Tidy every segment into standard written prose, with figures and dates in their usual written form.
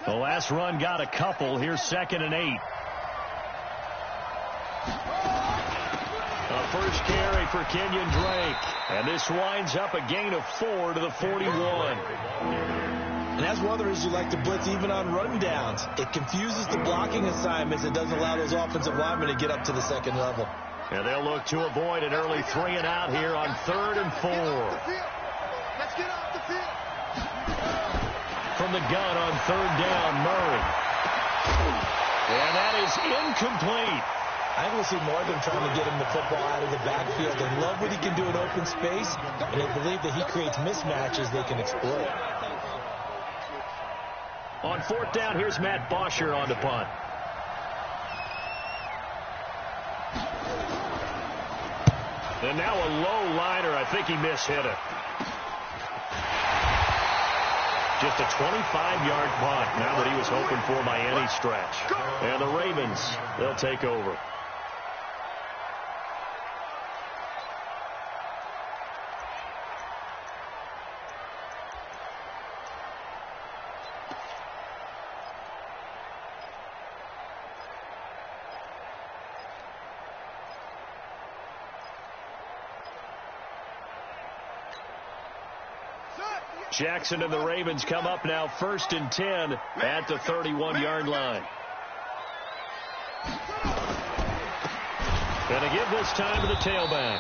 The last run got a couple. Here's 2nd and 8. The first carry for Kenyon Drake. And this winds up a gain of 4 to the 41. And that's one of the reasons you like to blitz even on rundowns. It confuses the blocking assignments. It doesn't allow those offensive linemen to get up to the second level. And they'll look to avoid an early 3 and out here on 3rd and 4. Let's get off the field. From the gun on 3rd down, Murray. And that is incomplete. I think we'll see more of them trying to get him the football out of the backfield. They love what he can do in open space, and they believe that he creates mismatches they can exploit. On 4th down, here's Matt Bosher on the punt. And now a low liner. I think he mishit it. Just a 25-yard punt. Not what he was hoping for by any stretch. And the Ravens, they'll take over. Jackson and the Ravens come up now 1st and 10 at the 31-yard line. Going to give this time to the tailback.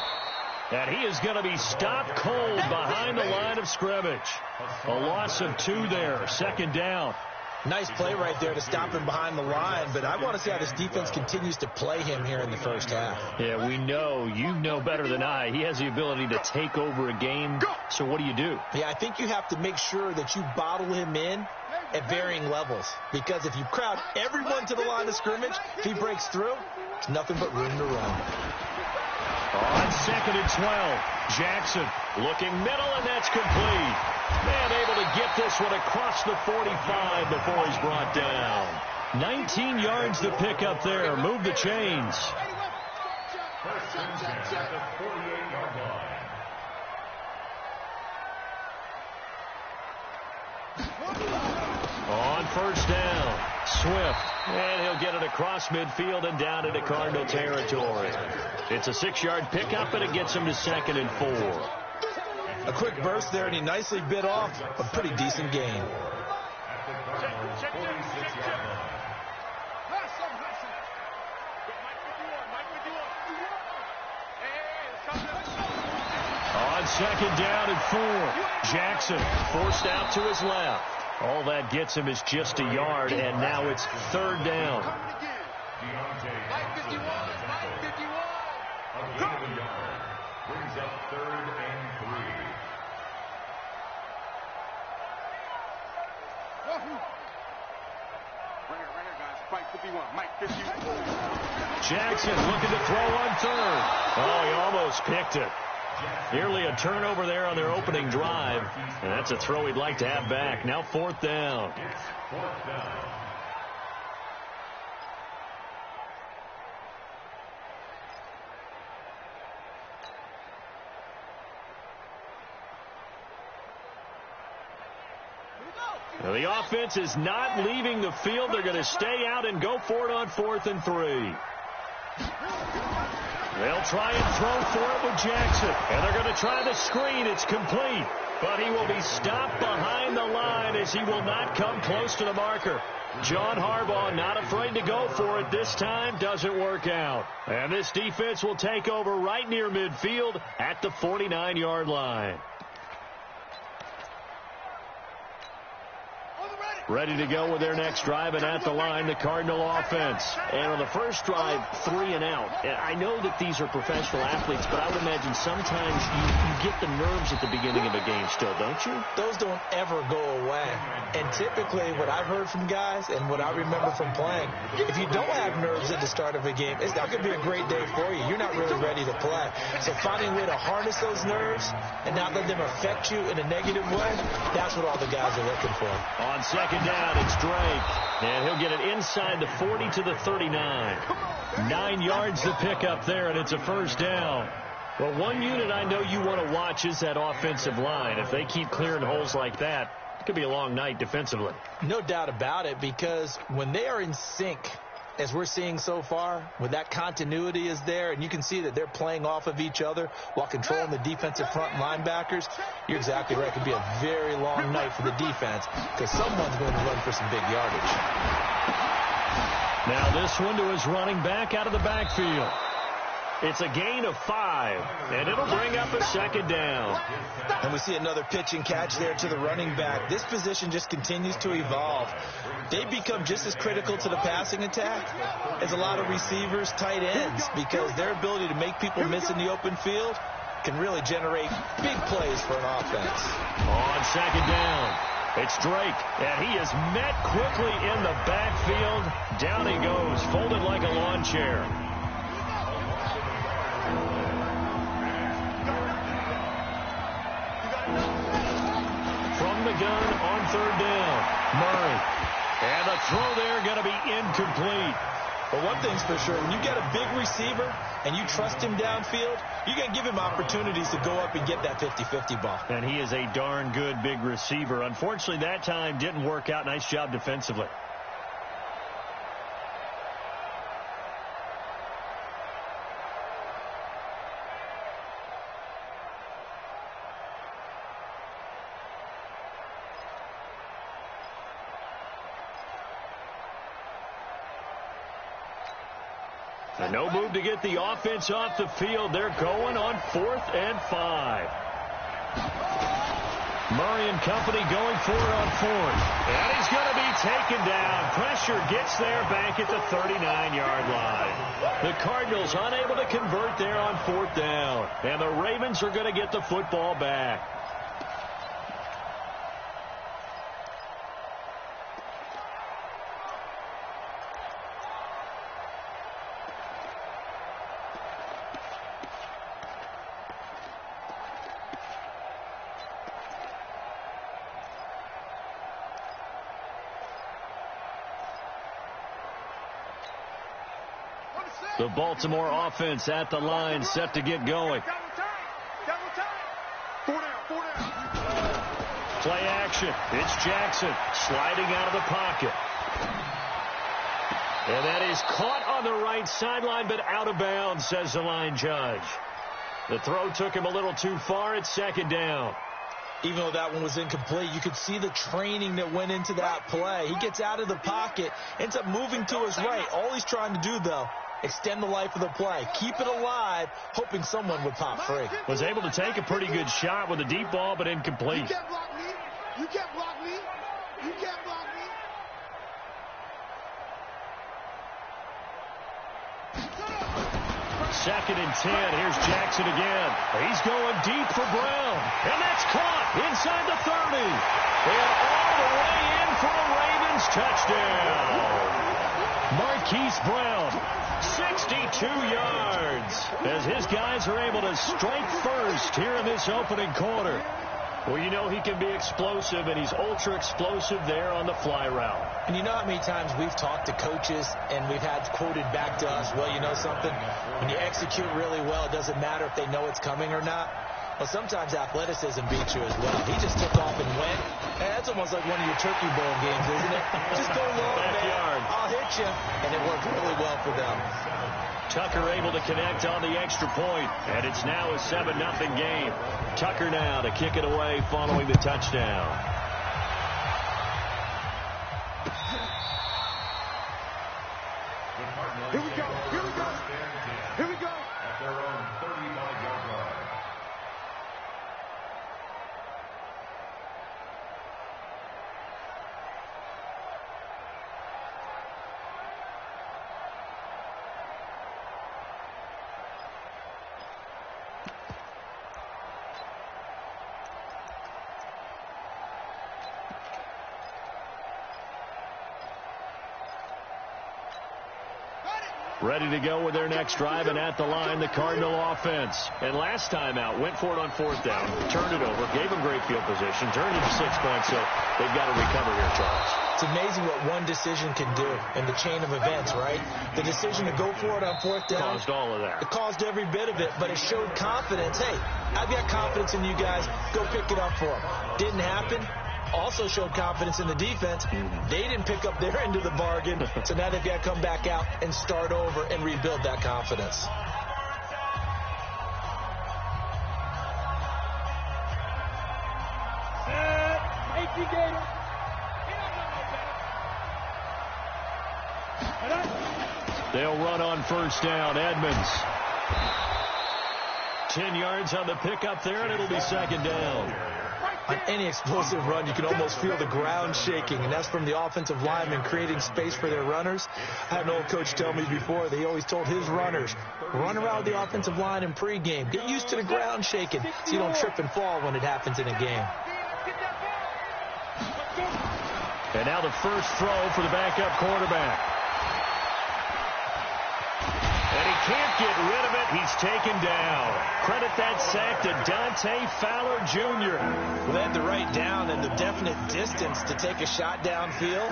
And he is going to be stopped cold behind the line of scrimmage. A loss of 2 there. 2nd down. Nice play right there to stop him behind the line, but I want to see how this defense continues to play him here in the first half. Yeah, we know. You know better than I. He has the ability to take over a game. So what do you do? Yeah, I think you have to make sure that you bottle him in at varying levels, because if you crowd everyone to the line of scrimmage, if he breaks through, it's nothing but room to run. On 2nd and 12, Jackson looking middle, and that's complete. Man able to get this one across the 45 before he's brought down. 19 yards to pick up there. Move the chains. On 1st down, Swift. And he'll get it across midfield and down into Cardinal territory. It's a 6-yard pickup, and it gets him to 2nd and 4. A quick burst there, and he nicely bit off a pretty decent gain. On 2nd down and 4, Jackson forced out to his left. All that gets him is just a yard, and now it's 3rd down. Brings up 3rd and 3. Right here, guys. Mike 51. Mike 51. Jackson looking to throw on 3rd. Oh, he almost picked it. Nearly a turnover there on their opening drive. And that's a throw he'd like to have back. Now 4th down. It's 4th down. Now the offense is not leaving the field. They're going to stay out and go for it on 4th and 3. They'll try and throw for it with Jackson. And they're going to try the screen. It's complete. But he will be stopped behind the line as he will not come close to the marker. John Harbaugh not afraid to go for it. This time doesn't work out. And this defense will take over right near midfield at the 49-yard line. Ready to go with their next drive, and at the line, the Cardinal offense. And on the first drive, 3 and out. I know that these are professional athletes, but I would imagine sometimes you get the nerves at the beginning of a game still, don't you? Those don't ever go away. And typically, what I've heard from guys and what I remember from playing, if you don't have nerves at the start of a game, it's not going to be a great day for you. You're not really ready to play. So finding a way to harness those nerves and not let them affect you in a negative way, that's what all the guys are looking for. On 2nd down, it's Drake. And he'll get it inside the 40 to the 39. 9 yards to pick up there, and it's a 1st down. Well, one unit I know you want to watch is that offensive line. If they keep clearing holes like that, Could be a long night defensively. No doubt about it, because when they are in sync, as we're seeing so far, when that continuity is there, and you can see that they're playing off of each other while controlling the defensive front linebackers, you're exactly right. It could be a very long night for the defense because someone's going to run for some big yardage. Now this one to his running back out of the backfield. It's a gain of 5, and it'll bring up a second down. And we see another pitch and catch there to the running back. This position just continues to evolve. They become just as critical to the passing attack as a lot of receivers, tight ends, because their ability to make people miss in the open field can really generate big plays for an offense. On second down, it's Drake, and he is met quickly in the backfield. Down he goes, folded like a lawn chair. From the gun on third down, Murray. And the throw there going to be incomplete. But one thing's for sure, when you get a big receiver and you trust him downfield, you're going to give him opportunities to go up and get that 50-50 ball. And he is a darn good big receiver. Unfortunately, that time didn't work out. Nice job defensively. And no move to get the offense off the field. They're going on 4th and 5. Murray and company going for it on 4th. And he's going to be taken down. Pressure gets there back at the 39-yard line. The Cardinals unable to convert there on 4th down. And the Ravens are going to get the football back. The Baltimore offense at the line, set to get going. Double time. 4 down. Play action. It's Jackson sliding out of the pocket. And that is caught on the right sideline, but out of bounds, says the line judge. The throw took him a little too far. It's second down. Even though that one was incomplete, you could see the training that went into that play. He gets out of the pocket, ends up moving to his right. All he's trying to do, though, extend the life of the play. Keep it alive, hoping someone would pop free. Was able to take a pretty good shot with a deep ball, but incomplete. You can't block me. You can't block me. You can't block me. Second and 10. Here's Jackson again. He's going deep for Brown. And that's caught inside the 30. And all the way in for a Ravens touchdown. Marquise Brown, 62 yards, as his guys are able to strike first here in this opening quarter. Well, you know he can be explosive, and he's ultra explosive there on the fly route. And you know how many times we've talked to coaches and we've had quoted back to us, well, you know something? When you execute really well, it doesn't matter if they know it's coming or not. Well, sometimes athleticism beats you as well. He just took off and went. And that's almost like one of your Turkey Bowl games, isn't it? Just go long, man. I'll hit you. And it worked really well for them. Tucker able to connect on the extra point, and it's now a 7-0 game. Tucker now to kick it away following the touchdown. Here we go. Here we go. Here we go. At their own 35-yard line. Ready to go with their next drive, and at the line, the Cardinal offense. And last time out, went for it on 4th down, turned it over, gave them great field position, turned it to 6 points, so they've got to recover here, Charles. It's amazing what one decision can do in the chain of events, right? The decision to go for it on 4th down. Caused all of that. It caused every bit of it, but it showed confidence. Hey, I've got confidence in you guys. Go pick it up for them. Didn't happen. also showed confidence in the defense. They didn't pick up their end of the bargain, so now they've got to come back out and start over and rebuild that confidence. They'll run on first down. Edmonds. 10 yards on the pickup there, and it'll be second down. On any explosive run, you can almost feel the ground shaking, and that's from the offensive linemen creating space for their runners. I had an old coach tell me before, they always told his runners, run around the offensive line in pregame. Get used to the ground shaking so you don't trip and fall when it happens in a game. And now the first throw for the backup quarterback. And he can't get rid of it. He's taken down. Credit that sack to Dante Fowler Jr. Well, they had the right down and the definite distance to take a shot downfield,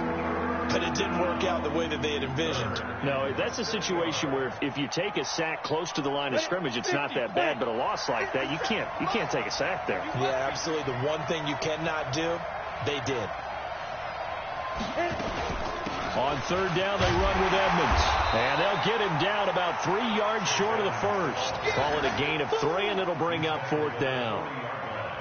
but it didn't work out the way that they had envisioned. No, that's a situation where if you take a sack close to the line of scrimmage, it's not that bad, but a loss like that, you can't take a sack there. Yeah, absolutely. The one thing you cannot do, they did. On third down, they run with Edmonds. And they'll get him down about 3 yards short of the first. Call it a gain of 3, and it'll bring up fourth down.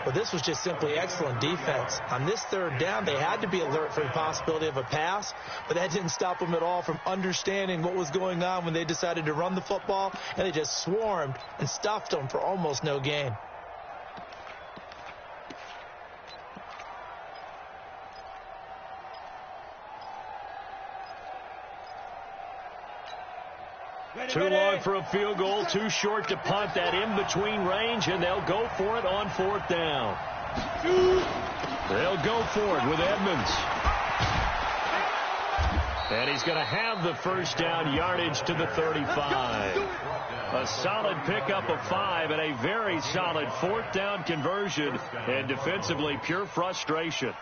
Well, this was just simply excellent defense. On this third down, they had to be alert for the possibility of a pass, but that didn't stop them at all from understanding what was going on when they decided to run the football, and they just swarmed and stuffed them for almost no gain. Too long for a field goal, too short to punt. That in-between range, and they'll go for it on fourth down. They'll go for it with Edmonds. And he's going to have the first down, yardage to the 35. A solid pickup of 5 and a very solid fourth down conversion, and defensively pure frustration.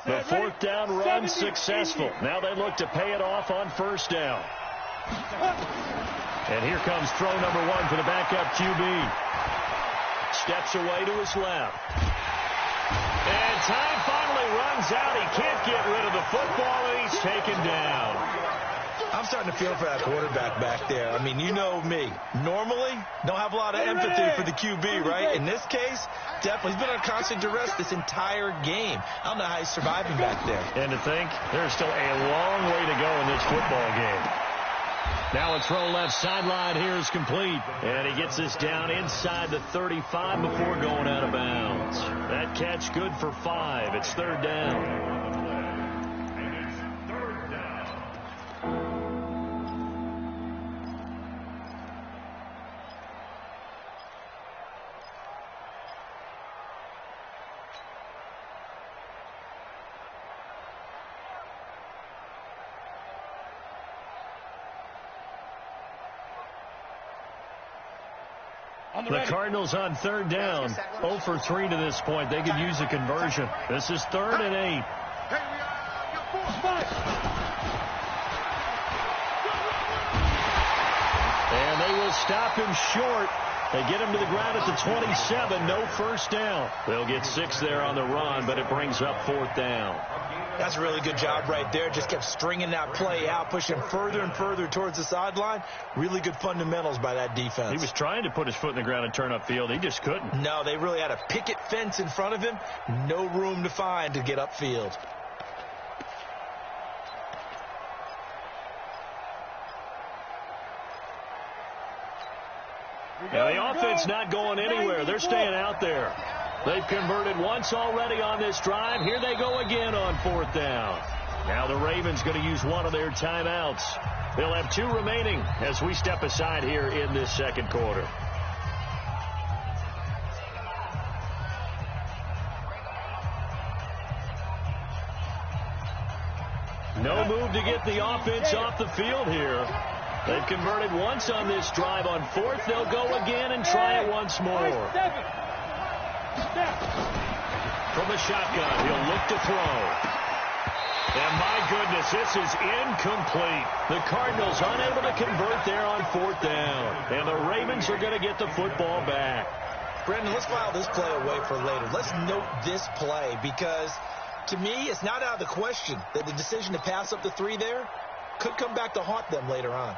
The fourth down run successful. Now they look to pay it off on first down. And here comes throw number 1 for the backup QB. Steps away to his left. And time finally runs out. He can't get rid of the football, and he's taken down. I'm starting to feel for that quarterback back there. I mean, you know me. Normally, don't have a lot of empathy for the QB, right? In this case, definitely. He's been on constant duress this entire game. I don't know how he's surviving back there. And to think, there's still a long way to go in this football game. Now a throw left sideline here is complete. And he gets this down inside the 35 before going out of bounds. That catch good for 5. It's third down. The Cardinals on third down, 0 for 3 to this point. They could use a conversion. This is 3rd and 8. And they will stop him short. They get him to the ground at the 27. No first down. They'll get 6 there on the run, but it brings up fourth down. That's a really good job right there. Just kept stringing that play out, pushing further and further towards the sideline. Really good fundamentals by that defense. He was trying to put his foot in the ground and turn upfield. He just couldn't. No, they really had a picket fence in front of him. No room to find to get upfield. Now the offense not going anywhere. They're staying out there. They've converted once already on this drive. Here they go again on fourth down. Now the Ravens going to use one of their timeouts. They'll have 2 remaining as we step aside here in this second quarter. No move to get the offense off the field here. They've converted once on this drive. On fourth, they'll go again and try it once more. From the shotgun, he'll look to throw. And my goodness, this is incomplete. The Cardinals unable to convert there on 4th down. And the Ravens are going to get the football back. Brendan, let's file this play away for later. Let's note this play because, to me, it's not out of the question that the decision to pass up the 3 there could come back to haunt them later on.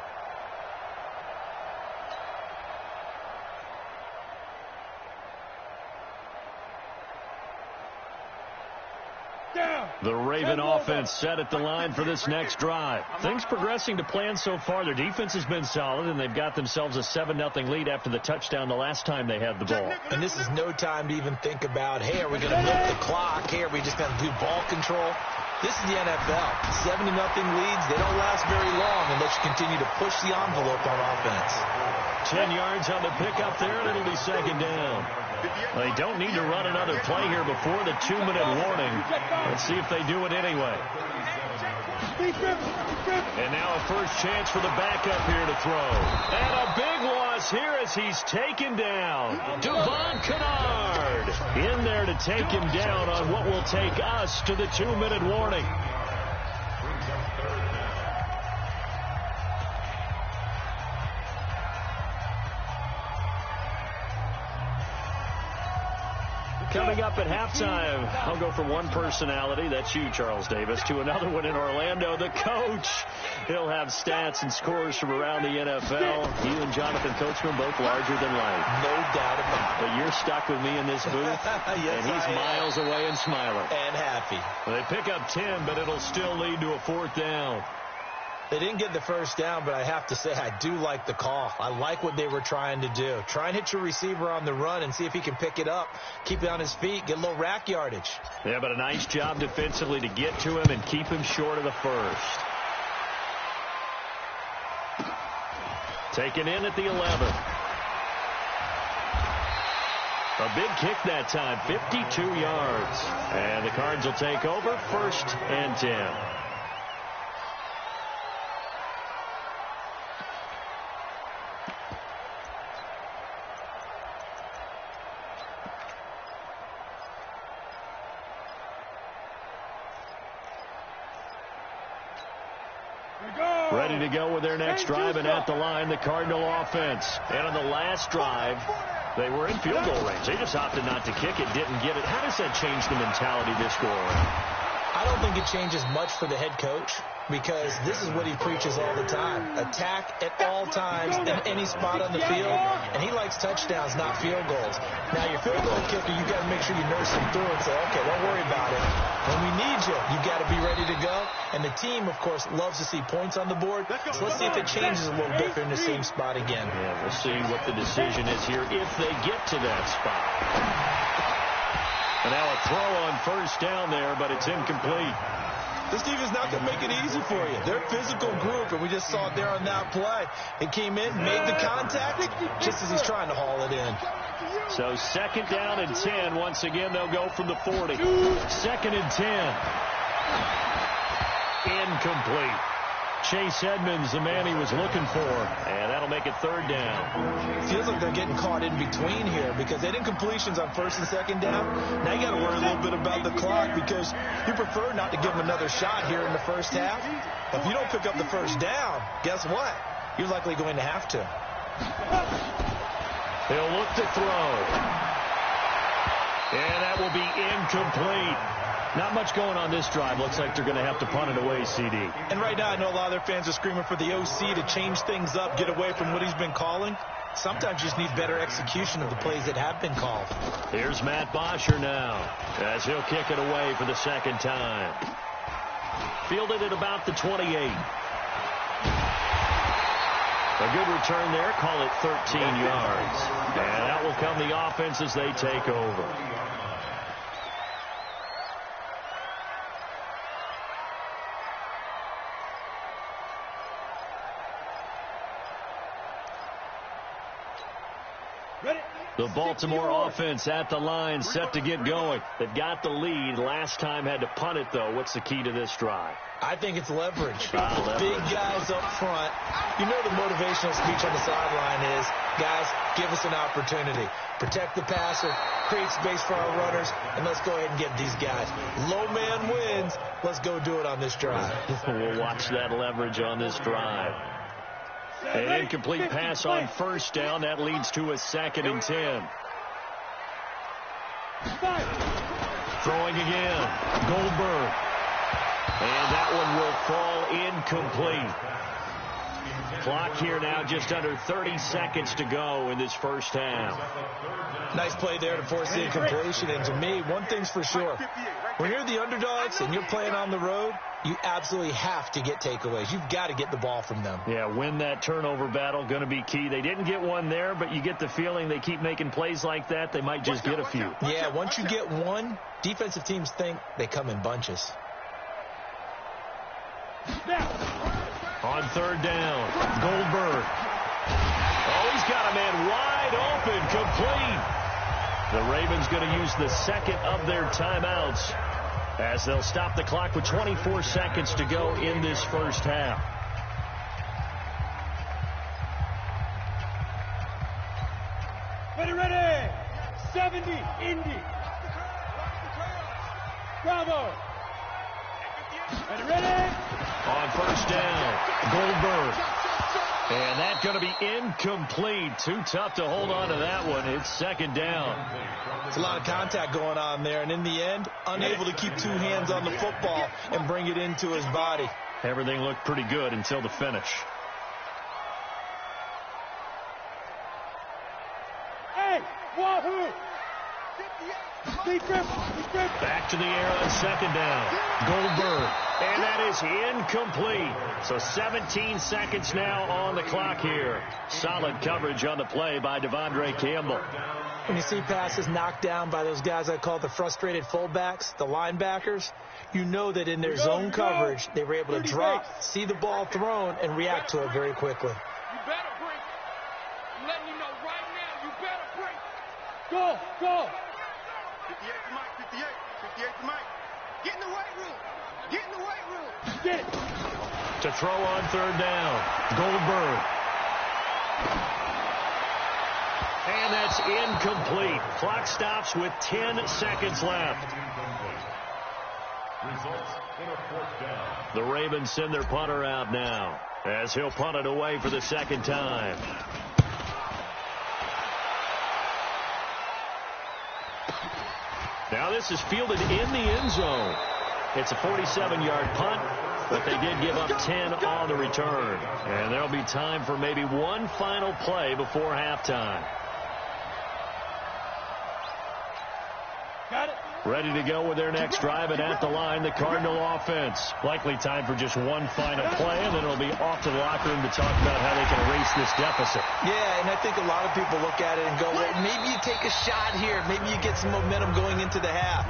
The Raven offense set at the line for this next drive. Things progressing to plan so far. Their defense has been solid, and they've got themselves a 7-0 lead after the touchdown the last time they had the ball. And this is no time to even think about, hey, are we going to milk the clock? Hey, are we just going to do ball control? This is the NFL. 7-0 leads, they don't last very long unless you continue to push the envelope on offense. 10 yards on the pickup there, and it'll be 2nd down. They don't need to run another play here before the 2-minute warning. Let's see if they do it anyway. And now a first chance for the backup here to throw. And a big loss here as he's taken down. Devon Kennard in there to take him down on what will take us to the 2-minute warning. Coming up at halftime, I'll go from one personality, that's you, Charles Davis, to another one in Orlando, the coach. He'll have stats and scores from around the NFL. You and Jonathan Coachman both larger than life. No doubt about it. But you're stuck with me in this booth, yes, and he's miles away and smiling. And happy. Well, they pick up 10, but it'll still lead to a 4th down. They didn't get the first down, but I have to say I do like the call. I like what they were trying to do. Try and hit your receiver on the run and see if he can pick it up, keep it on his feet, get a little rack yardage. Yeah, but a nice job defensively to get to him and keep him short of the first. Taken in at the 11. A big kick that time, 52 yards. And the Cards will take over, 1st and 10. Ready to go with their next drive, and at the line, the Cardinal offense. And on the last drive, they were in field goal range. They just opted not to kick it, didn't get it. How does that change the mentality this go around? I don't think it changes much for the head coach because this is what he preaches all the time. Attack at all times in any spot on the field, and he likes touchdowns, not field goals. Now, your field goal kicker, you got to make sure you nurse him through and say, okay, don't worry about it. When we need you, you got to be ready to go. And the team, of course, loves to see points on the board. So let's see if it changes a little bit if they're in the same spot again. Yeah, we'll see what the decision is here if they get to that spot. And now a throw on 1st down there, but it's incomplete. This team is not going to make it easy for you. They're a physical group, and we just saw it there on that play. It came in, made the contact, just as he's trying to haul it in. So 2nd down and 10. Once again, they'll go from the 40. 2nd and 10. Incomplete. Chase Edmonds, the man he was looking for, and that'll make it 3rd down. Feels like they're getting caught in between here because they did incompletions on 1st and 2nd down. Now you got to worry a little bit about the clock because you prefer not to give them another shot here in the first half. If you don't pick up the 1st down, guess what? You're likely going to have to. They'll look to throw. And that will be incomplete. Not much going on this drive. Looks like they're going to have to punt it away, CD. And right now, I know a lot of their fans are screaming for the OC to change things up, get away from what he's been calling. Sometimes you just need better execution of the plays that have been called. Here's Matt Bosher now as he'll kick it away for the 2nd time. Fielded at about the 28. A good return there. Call it 13 yards. And that will come the offense as they take over. The Baltimore offense at the line, set to get going. They've got the lead. Last time had to punt it, though. What's the key to this drive? I think it's leverage. Leverage. Big guys up front. You know the motivational speech on the sideline is, guys, give us an opportunity. Protect the passer, create space for our runners, and let's go ahead and get these guys. Low man wins. Let's go do it on this drive. We'll watch that leverage on this drive. An incomplete pass on first down. That leads to a 2nd and 10. Throwing again. Goldberg. And that one will fall incomplete. Clock here now just under 30 seconds to go in this first half. Nice play there to force the incompletion. And to me, one thing's for sure. When you're the underdogs and you're playing on the road, you absolutely have to get takeaways. You've got to get the ball from them. Yeah, win that turnover battle, going to be key. They didn't get one there, but you get the feeling they keep making plays like that, they might just get a few. Yeah, once you get one, defensive teams think they come in bunches. On third down, Goldberg. Oh, he's got a man wide open, complete. The Ravens going to use the second of their timeouts as they'll stop the clock with 24 seconds to go in this first half. Ready, 70, Indy. Bravo. Ready. On first down, Goldberg. And that's going to be incomplete. Too tough to hold on to that one. It's 2nd down. It's a lot of contact going on there, and in the end, unable to keep 2 hands on the football and bring it into his body. Everything looked pretty good until the finish. Hey, wahoo! Back to the air on 2nd down. Goldberg. And that is incomplete. So 17 seconds now on the clock here. Solid coverage on the play by Devondre Campbell. When you see passes knocked down by those guys I call the frustrated fullbacks, the linebackers, you know that in their zone coverage, they were able to drop, see the ball thrown, and react to it very quickly. You better break. I'm letting you know right now, you better break. Go. 58 to Mike, 58 to Mike. Get in the weight room. Get in the weight room. Get it. To throw on third down, Goldberg. And that's incomplete. Clock stops with 10 seconds left. Results in a 4th down. The Ravens send their punter out now as he'll punt it away for the 2nd time. Now this is fielded in the end zone. It's a 47-yard punt, but they did give up 10 on the return. And there'll be time for maybe one final play before halftime. Got it. Ready to go with their next drive, and at the line, the Cardinal offense. Likely time for just one final play, and then it'll be off to the locker room to talk about how they can erase this deficit. Yeah, and I think a lot of people look at it and go, well, maybe you take a shot here. Maybe you get some momentum going into the half.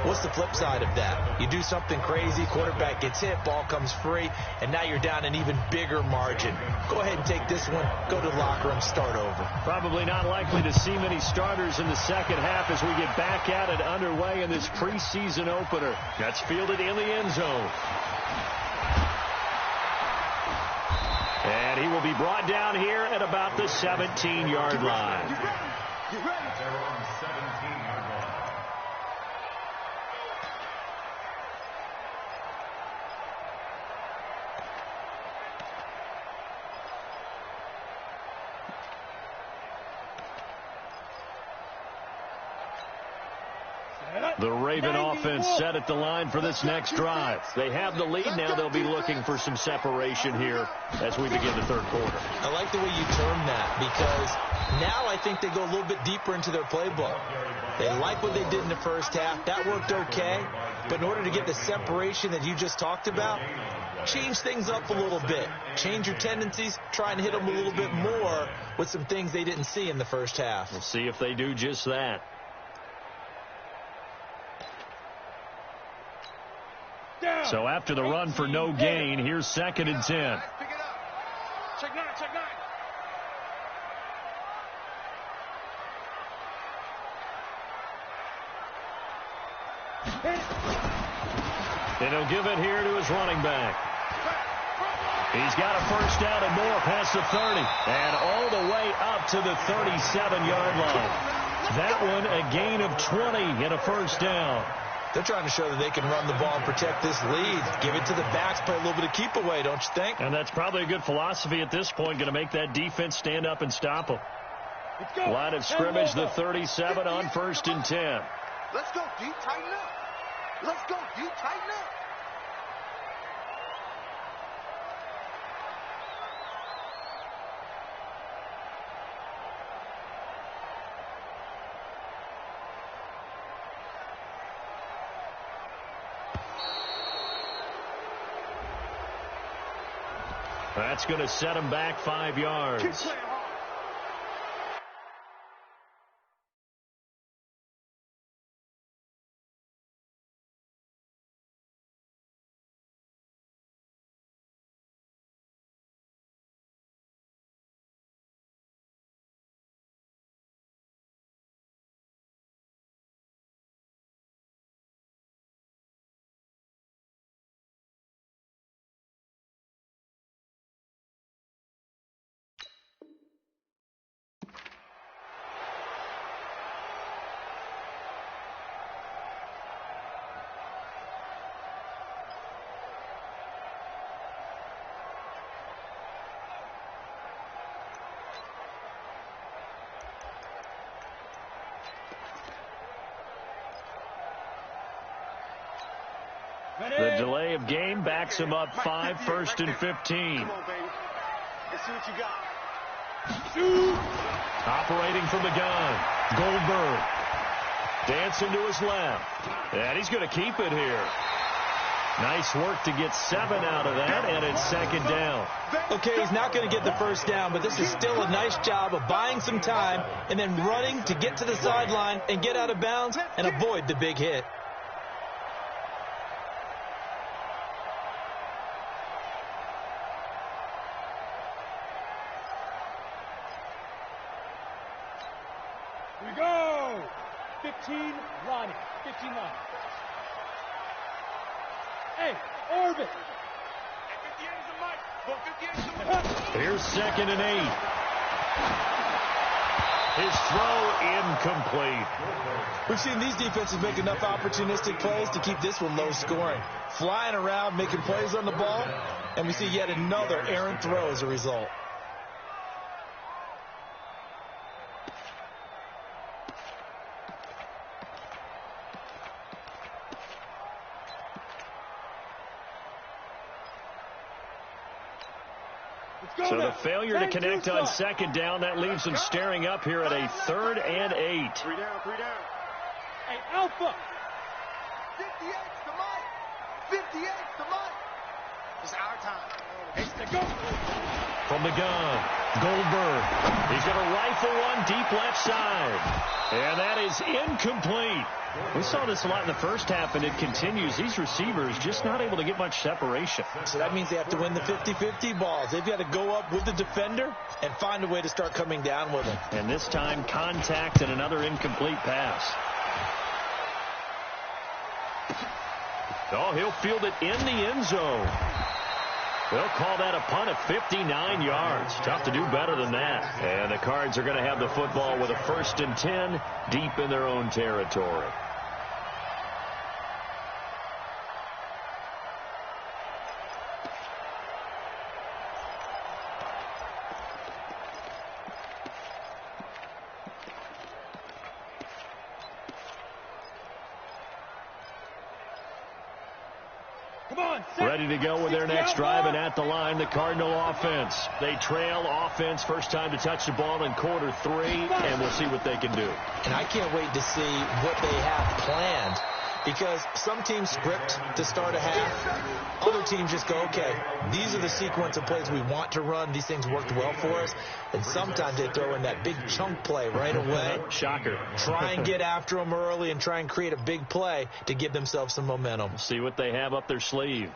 What's the flip side of that? You do something crazy, quarterback gets hit, ball comes free, and now you're down an even bigger margin. Go ahead and take this one, go to the locker room, start over. Probably not likely to see many starters in the second half as we get back at it underway in this preseason opener. That's fielded in the end zone. And he will be brought down here at about the 17-yard line. Get ready. They're on 17-yard line. The Raven offense set at the line for this next drive. They have the lead now. They'll be looking for some separation here as we begin the third quarter. I like the way you term that because now I think they go a little bit deeper into their playbook. They like what they did in the first half. That worked okay. But in order to get the separation that you just talked about, change things up a little bit. Change your tendencies. Try and hit them a little bit more with some things they didn't see in the first half. We'll see if they do just that. So after the run for no gain, here's 2nd and 10. Pick it up. Check 9, check 9. And he'll give it here to his running back. He's got a first down and more past the 30. And all the way up to the 37-yard line. That one a gain of 20 and a first down. They're trying to show that they can run the ball and protect this lead. Give it to the backs, play a little bit of keep away, don't you think? And that's probably a good philosophy at this point, going to make that defense stand up and stop them. Line of scrimmage, the 37 on 1st and 10. Let's go, D. Tighten up. Let's go, D. Tighten up. That's going to set him back 5 yards. Keep playing hard. The delay of game backs him up 5, 1st and 15. Come on, baby. Let's see what you got. Operating from the gun, Goldberg. Dancing to his left. And he's going to keep it here. Nice work to get 7 out of that, and it's 2nd down. Okay, he's not going to get the first down, but this is still a nice job of buying some time and then running to get to the sideline and get out of bounds and avoid the big hit. We go. 15, Ronnie. 15 line. Hey, orbit. 58's the mic. Go 58's the mic. Here's 2nd and 8. His throw incomplete. We've seen these defenses make enough opportunistic plays to keep this one low scoring. Flying around, making plays on the ball, and we see yet another errant throw as a result. So the failure to connect on 2nd down, that leaves them staring up here at a 3rd and 8. 3 down, 3 down. Hey, Alpha. 58's the mic. 58's the mic. It's our time. It's the go. From the gun, Goldberg. He's going to rifle one deep left side. And that is incomplete. We saw this a lot in the first half, and it continues. These receivers just not able to get much separation. So that means they have to win the 50-50 balls. They've got to go up with the defender and find a way to start coming down with him. And this time, contact and another incomplete pass. Oh, he'll field it in the end zone. They'll call that a punt at 59 yards. Tough to do better than that. And the Cards are going to have the football with a 1st and 10 deep in their own territory. Ready to go with their next drive, and at the line, the Cardinal offense. They trail offense, first time to touch the ball in quarter 3, and we'll see what they can do. And I can't wait to see what they have planned, because some teams script to start a half. Other teams just go, okay, these are the sequence of plays we want to run. These things worked well for us. And sometimes they throw in that big chunk play right away. Shocker. Try and get after them early and try and create a big play to give themselves some momentum. See what they have up their sleeve.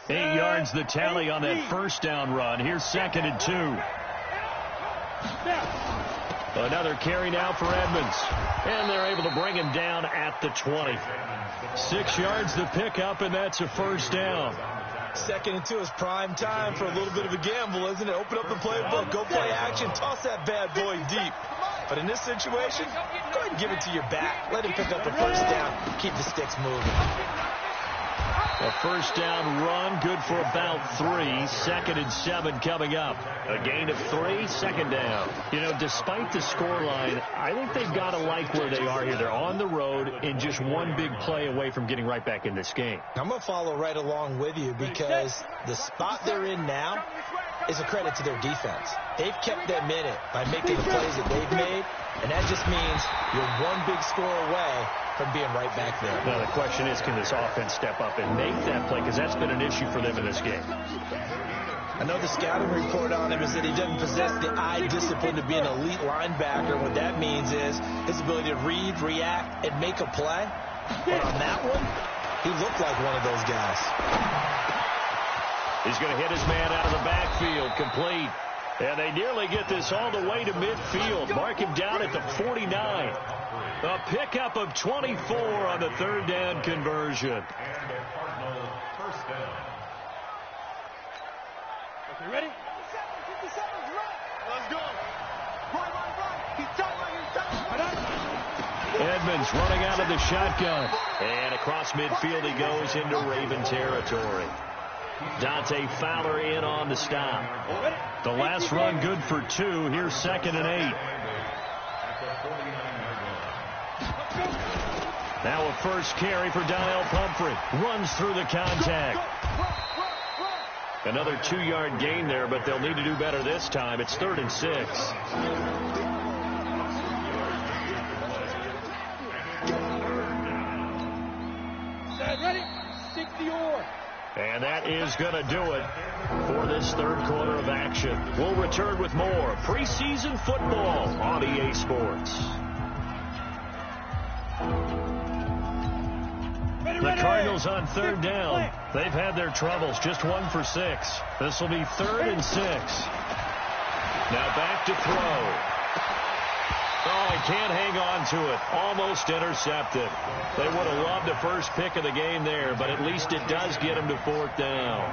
8 yards the tally on that first down run. Here's 2nd and 2. Another carry now for Edmonds. And they're able to bring him down at the 20. 6 yards to pick up, and that's a first down. 2nd and 2 is prime time for a little bit of a gamble, isn't it? Open up the playbook, go play action, toss that bad boy deep. But in this situation, go ahead and give it to your back. Let him pick up a first down. Keep the sticks moving. A first down run, good for about 3. 2nd and 7 coming up. A gain of 3, 2nd down. You know, despite the scoreline, I think they've got to like where they are here. They're on the road and just one big play away from getting right back in this game. I'm going to follow right along with you because the spot they're in now is a credit to their defense. They've kept them in it by making the plays that they've made, and that just means you're one big score away from being right back there. Now, the question is, can this offense step up and make that play? Because that's been an issue for them in this game. I know the scouting report on him is that he doesn't possess the eye discipline to be an elite linebacker. What that means is his ability to read, react, and make a play. But on that one, he looked like one of those guys. He's going to hit his man out of the backfield, complete. And they nearly get this all the way to midfield. Mark him down at the 49. A pickup of 24 on the 3rd down conversion. And a Cardinal first down. Okay, ready? 57, 57, run. Let's go. Run. He's tight. Edmonds running out of the shotgun. And across midfield he goes into Raven territory. Dante Fowler in on the stop. The last run good for 2. Here's 2nd and 8. Now a first carry for Donnell Pumphrey. Runs through the contact. Another 2-yard gain there, but they'll need to do better this time. It's 3rd and 6. Ready? Stick the oar. And that is going to do it for this 3rd quarter of action. We'll return with more preseason football on EA Sports. The Cardinals on 3rd down. They've had their troubles, just 1 for 6. This will be 3rd and 6. Now back to throw. Oh, he can't hang on to it. Almost intercepted. They would have loved the first pick of the game there, but at least it does get him to 4th down.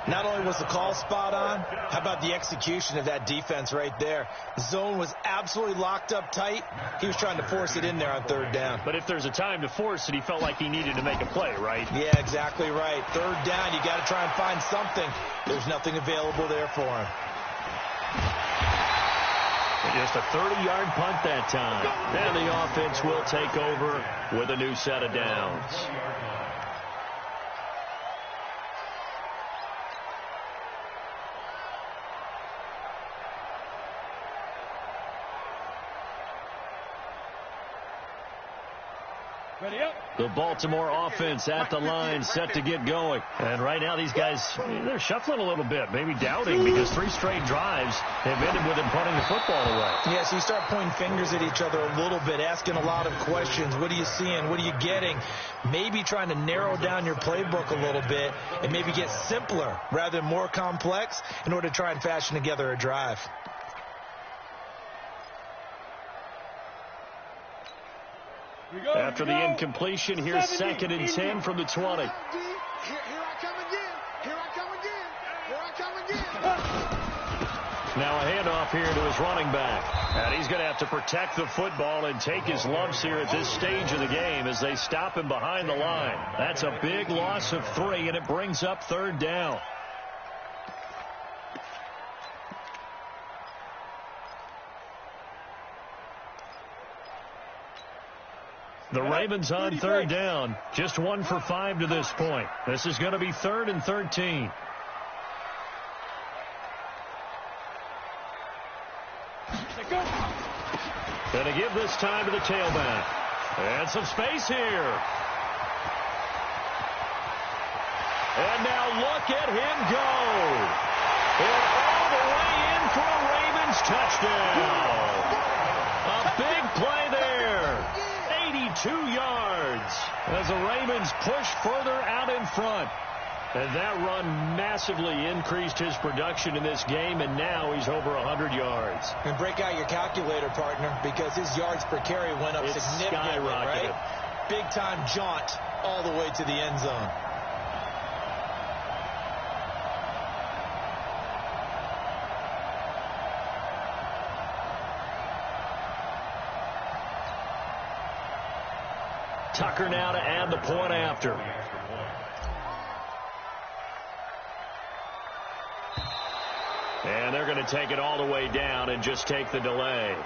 Not only was the call spot on, how about the execution of that defense right there? The zone was absolutely locked up tight. He was trying to force it in there on 3rd down. But if there's a time to force it, he felt like he needed to make a play, right? Yeah, exactly right. 3rd down, you got to try and find something. There's nothing available there for him. Just a 30-yard punt that time. And the offense will take over with a new set of downs. Ready up. The Baltimore offense at the line, set to get going. And right now these guys, they're shuffling a little bit, maybe doubting, because 3 straight drives have ended with them punting the football away. Yeah, so you start pointing fingers at each other a little bit, asking a lot of questions. What are you seeing? What are you getting? Maybe trying to narrow down your playbook a little bit and maybe get simpler rather than more complex in order to try and fashion together a drive. After the incompletion, here's 2nd and 10 from the 20. Here I come again. Now a handoff here to his running back. And he's going to have to protect the football and take his lumps here at this stage of the game as they stop him behind the line. That's a big loss of 3, and it brings up 3rd down. The Ravens on 3rd down. Just 1 for 5 to this point. This is going to be 3rd and 13. Going to give this time to the tailback. And some space here. And now look at him go. And all the way in for a Ravens touchdown. A big play there. 82 yards as the Ravens push further out in front. And that run massively increased his production in this game, and now he's over 100 yards. And break out your calculator, partner, because his yards per carry went up significantly, right? Big-time jaunt all the way to the end zone. Tucker now to add the point after. And they're going to take it all the way down and just take the delay.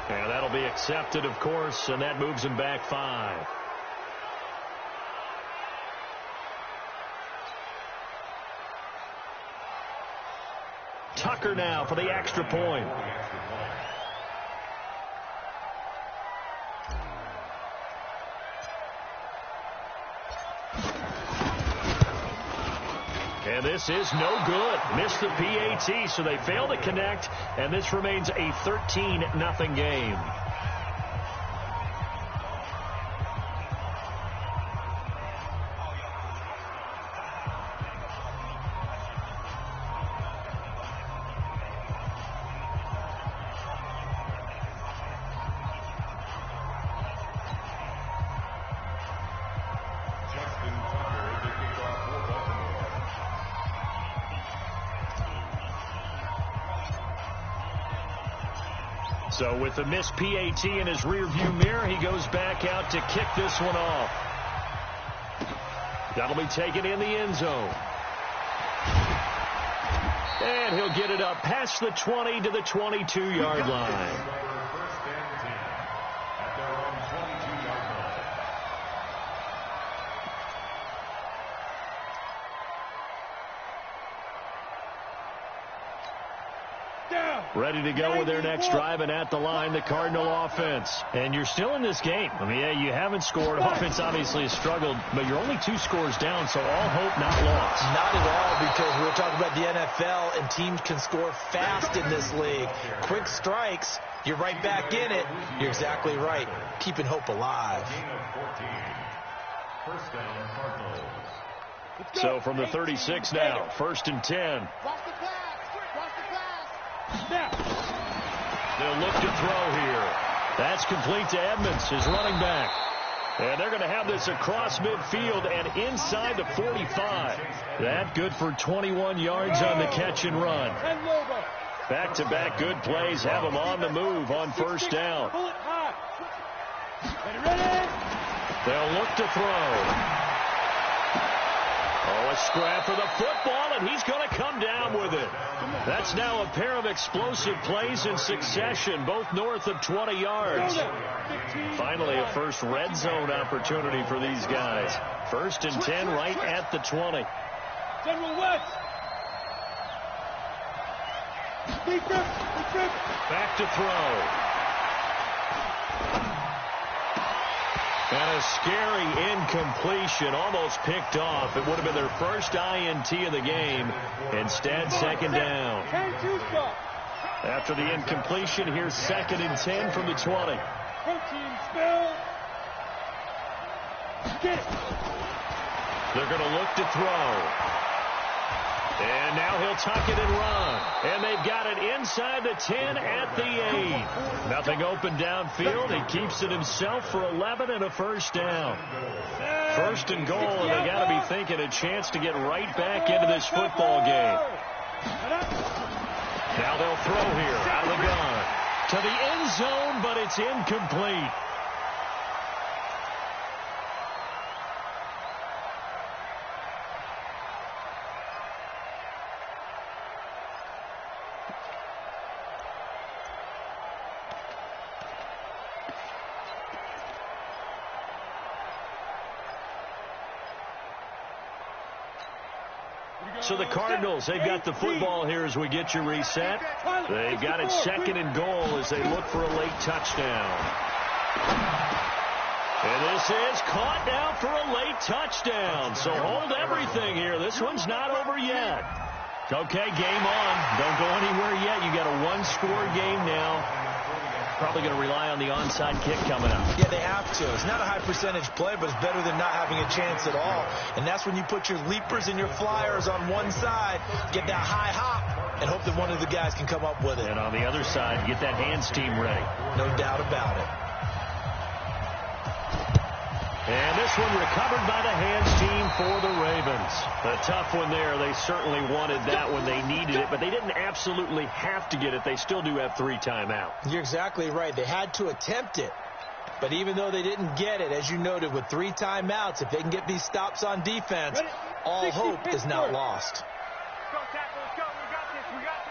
And that'll be accepted, of course, and that moves him back 5. Tucker now for the extra point. And this is no good. Missed the PAT, so they fail to connect, and this remains a 13-0 game. So with the missed PAT in his rearview mirror, he goes back out to kick this one off. That'll be taken in the end zone. And he'll get it up past the 20 to the 22-yard line. Ready to go with their next drive, and at the line, the Cardinal offense. And you're still in this game. I mean, yeah, you haven't scored. Offense obviously has struggled, but you're only 2 scores down, so all hope not lost. Not at all, because we're talking about the NFL, and teams can score fast in this league. Quick strikes, you're right back in it. You're exactly right. Keeping hope alive. So from the 36 now, 1st and 10. They'll look to throw here. That's complete to Edmonds, his running back. And they're going to have this across midfield and inside the 45. That good for 21 yards on the catch and run. Back-to-back good plays have them on the move on 1st down. They'll look to throw. Oh, a scrap for the football, and he's going to come down with it. That's now a pair of explosive plays in succession, both north of 20 yards. Finally, a first red zone opportunity for these guys. 1st and 10 right at the 20. General West. Back to throw. And a scary incompletion, almost picked off. It would have been their first INT of the game. Instead, 2nd down. After the incompletion, here's 2nd and 10 from the 20. They're going to look to throw. And now he'll tuck it and run. And they've got it inside the 10 at the 8. Nothing open downfield. He keeps it himself for 11 and a 1st down. 1st and goal, and they got to be thinking a chance to get right back into this football game. Now they'll throw here out of the gun. To the end zone, but it's incomplete. So the Cardinals, they've got the football here as we get you reset. They've got it 2nd and goal as they look for a late touchdown. And this is caught now for a late touchdown. So hold everything here. This one's not over yet. Okay, game on. Don't go anywhere yet. You got a 1-score game now. Probably going to rely on the onside kick coming up. Yeah, they have to. It's not a high percentage play, but it's better than not having a chance at all. And that's when you put your leapers and your flyers on one side, get that high hop, and hope that one of the guys can come up with it. And on the other side, get that hands team ready. No doubt about it. And this one recovered by the hands team for the Ravens. A tough one there. They certainly wanted that when they needed it, but they didn't absolutely have to get it. They still do have 3 timeouts. You're exactly right. They had to attempt it. But even though they didn't get it, as you noted, with 3 timeouts, if they can get these stops on defense, all hope is not lost. Let's go, tackle. Let's go. We got this. We got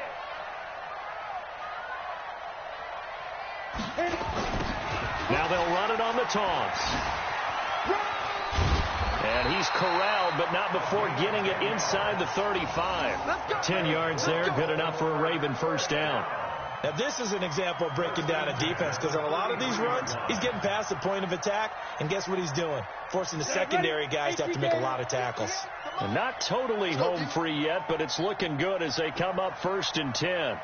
this. Now they'll run it on the toss. And he's corralled, but not before getting it inside the 35. 10 yards there, good enough for a Raven first down. Now, this is an example of breaking down a defense, because on a lot of these runs, he's getting past the point of attack, and guess what he's doing? Forcing the secondary guys to have to make a lot of tackles. And not totally home free yet, but it's looking good as they come up 1st and 10.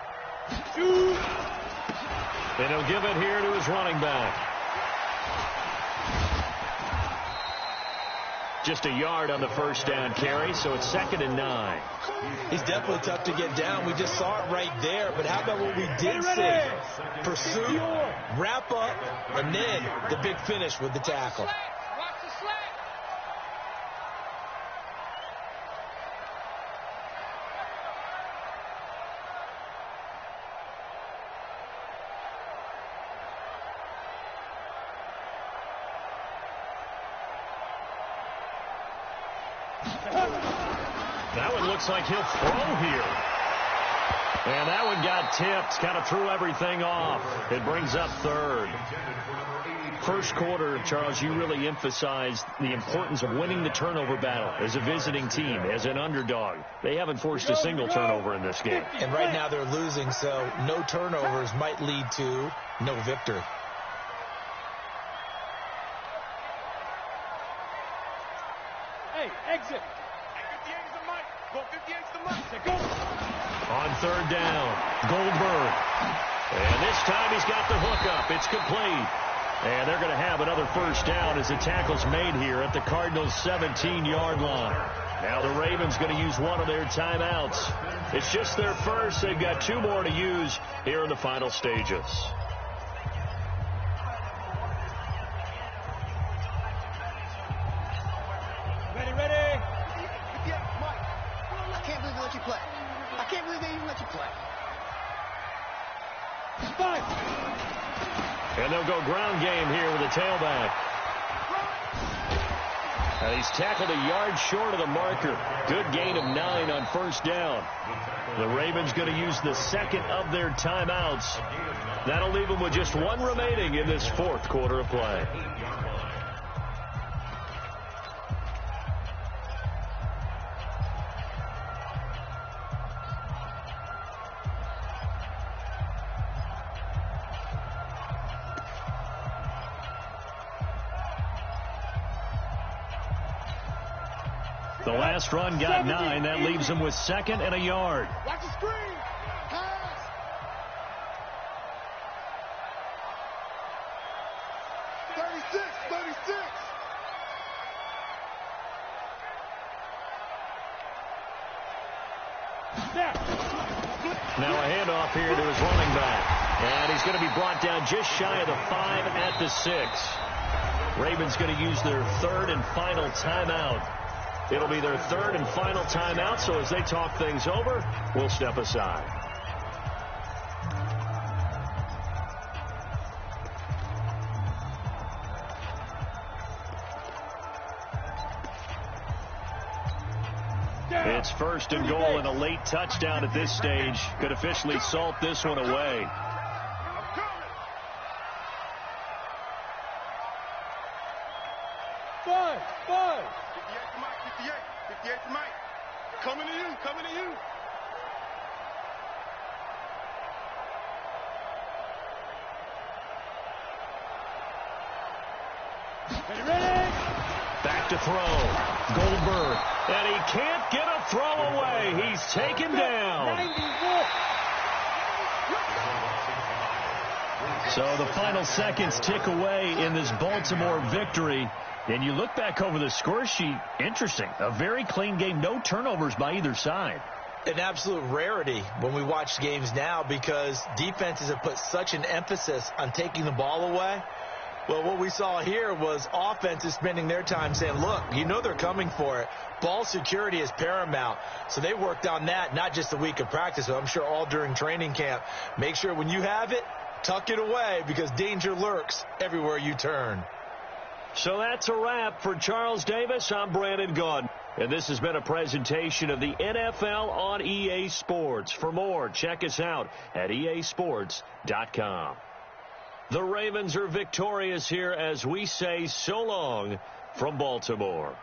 And he'll give it here to his running back. Just a yard on the first down carry, so it's 2nd and 9. He's definitely tough to get down. We just saw it right there, but how about what we did see? Pursuit, wrap up, and then the big finish with the tackle. That one looks like he'll throw here. And that one got tipped, kind of threw everything off. It brings up 3rd. First quarter, Charles, you really emphasized the importance of winning the turnover battle as a visiting team, as an underdog. They haven't forced a single turnover in this game. And right now they're losing, so no turnovers might lead to no victory. Hey, exit. On 3rd down, Goldberg. And this time he's got the hook up. It's complete. And they're going to have another first down as the tackle's made here at the Cardinals' 17-yard line. Now the Ravens going to use one of their timeouts. It's just their first. They've got 2 more to use here in the final stages. Ready. Mike, I can't believe they let you play. I can't believe they even let you play. 5. And they'll go ground game here with a tailback. And he's tackled a yard short of the marker. Good gain of 9 on first down. The Ravens going to use the 2nd of their timeouts. That'll leave them with just 1 remaining in this 4th quarter of play. The last run got 9. That leaves him with 2nd and a yard. Watch the screen. Pass. 36. Now a handoff here to his running back. And he's going to be brought down just shy of the 5 at the 6. Ravens going to use their 3rd and final timeout. It'll be their 3rd and final timeout, so as they talk things over, we'll step aside. It's 1st and goal, and a late touchdown at this stage could officially salt this one away. Five. 58 to Mike. 58 to Mike. Coming to you. Ready. Back to throw. Goldberg. And he can't get a throw away. He's taken down. 91. So the final seconds tick away in this Baltimore victory. And you look back over the score sheet, interesting. A very clean game, no turnovers by either side. An absolute rarity when we watch games now because defenses have put such an emphasis on taking the ball away. Well, what we saw here was offenses spending their time saying, look, you know they're coming for it. Ball security is paramount. So they worked on that, not just a week of practice, but I'm sure all during training camp. Make sure when you have it, tuck it away because danger lurks everywhere you turn. So that's a wrap for Charles Davis. I'm Brandon Gunn. And this has been a presentation of the NFL on EA Sports. For more, check us out at easports.com. The Ravens are victorious here as we say so long from Baltimore.